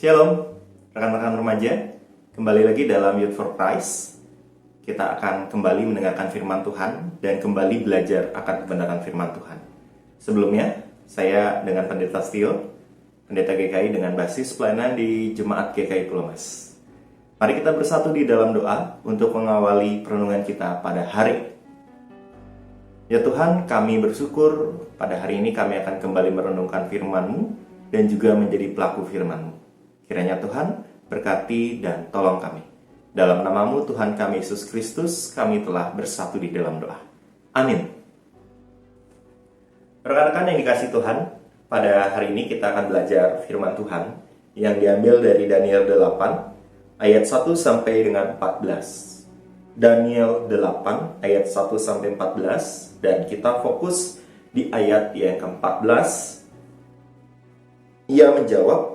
Shalom, rekan-rekan remaja. Kembali lagi dalam Youth for Christ. Kita akan kembali mendengarkan firman Tuhan dan kembali belajar akan kebenaran firman Tuhan. Sebelumnya, saya dengan Pendeta Stio, Pendeta GKI dengan basis pelayanan di Jemaat GKI Pulau Mas. Mari kita bersatu di dalam doa untuk mengawali perenungan kita pada hari. Ya Tuhan, kami bersyukur pada hari ini kami akan kembali merenungkan firman-Mu dan juga menjadi pelaku firman-Mu. Kiranya Tuhan berkati dan tolong kami. Dalam nama-Mu Tuhan kami Yesus Kristus, kami telah bersatu di dalam doa. Amin. Rekan-rekan yang dikasih Tuhan, pada hari ini kita akan belajar firman Tuhan yang diambil dari Daniel 8 ayat 1 sampai dengan 14. Daniel 8 ayat 1 sampai 14 dan kita fokus di ayat yang ke-14. Ia menjawab,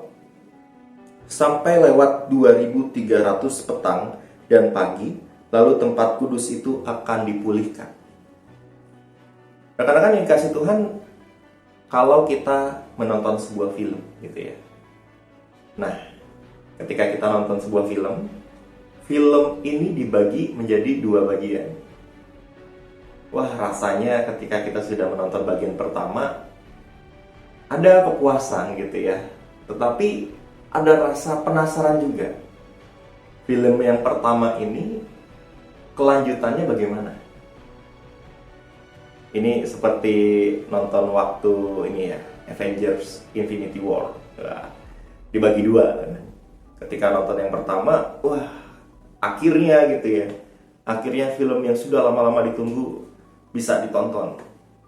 sampai lewat 2300 petang dan pagi, lalu tempat kudus itu akan dipulihkan. Rekan-rekan yang dikasih Tuhan, kalau kita menonton sebuah film gitu ya. Nah, ketika kita nonton sebuah film ini dibagi menjadi dua bagian. Wah, rasanya ketika kita sudah menonton bagian pertama ada kepuasan gitu ya. Tetapi ada rasa penasaran juga. Film yang pertama ini kelanjutannya bagaimana? Ini seperti nonton waktu ini ya, Avengers Infinity War. Nah, dibagi dua. Ketika nonton yang pertama, wah, akhirnya gitu ya. Akhirnya film yang sudah lama-lama ditunggu bisa ditonton.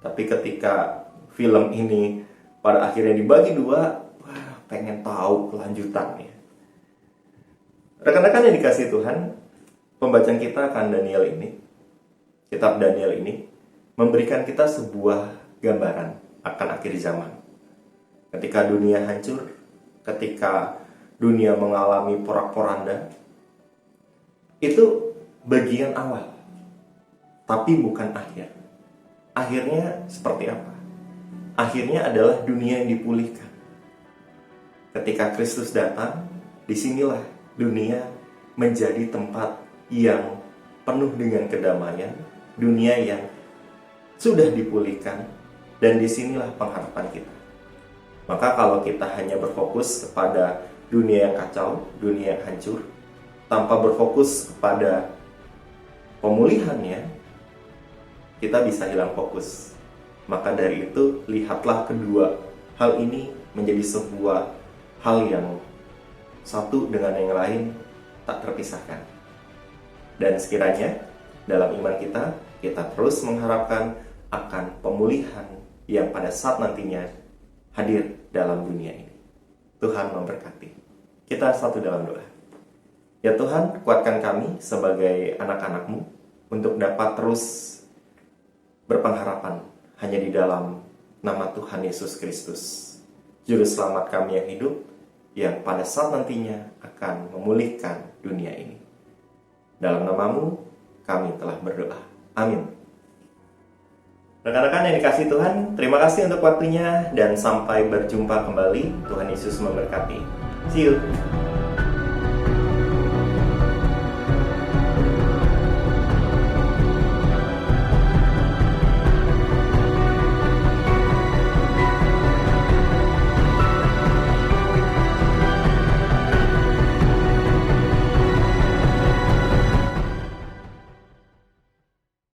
Tapi ketika film ini pada akhirnya dibagi dua, pengen tahu kelanjutannya. Rekan-rekan yang dikasih Tuhan, pembacaan kita akan Daniel ini, kitab Daniel ini, memberikan kita sebuah gambaran akan akhir zaman. Ketika dunia hancur, ketika dunia mengalami porak-poranda, itu bagian awal, tapi bukan akhir. Akhirnya seperti apa? Akhirnya adalah dunia yang dipulihkan. Ketika Kristus datang, disinilah dunia menjadi tempat yang penuh dengan kedamaian, dunia yang sudah dipulihkan, dan disinilah pengharapan kita. Maka kalau kita hanya berfokus kepada dunia yang kacau, dunia yang hancur, tanpa berfokus kepada pemulihannya, kita bisa hilang fokus. Maka dari itu, lihatlah kedua hal ini menjadi sebuah hal yang satu dengan yang lain tak terpisahkan. Dan sekiranya dalam iman kita terus mengharapkan akan pemulihan yang pada saat nantinya hadir dalam dunia ini. Tuhan memberkati. Kita satu dalam doa. Ya Tuhan, kuatkan kami sebagai anak-anak-Mu untuk dapat terus berpengharapan hanya di dalam nama Tuhan Yesus Kristus, Juru Selamat kami yang hidup, yang pada saat nantinya akan memulihkan dunia ini. Dalam nama-Mu, kami telah berdoa. Amin. Rekan-rekan yang dikasih Tuhan, terima kasih untuk waktunya dan sampai berjumpa kembali. Tuhan Yesus memberkati. See you.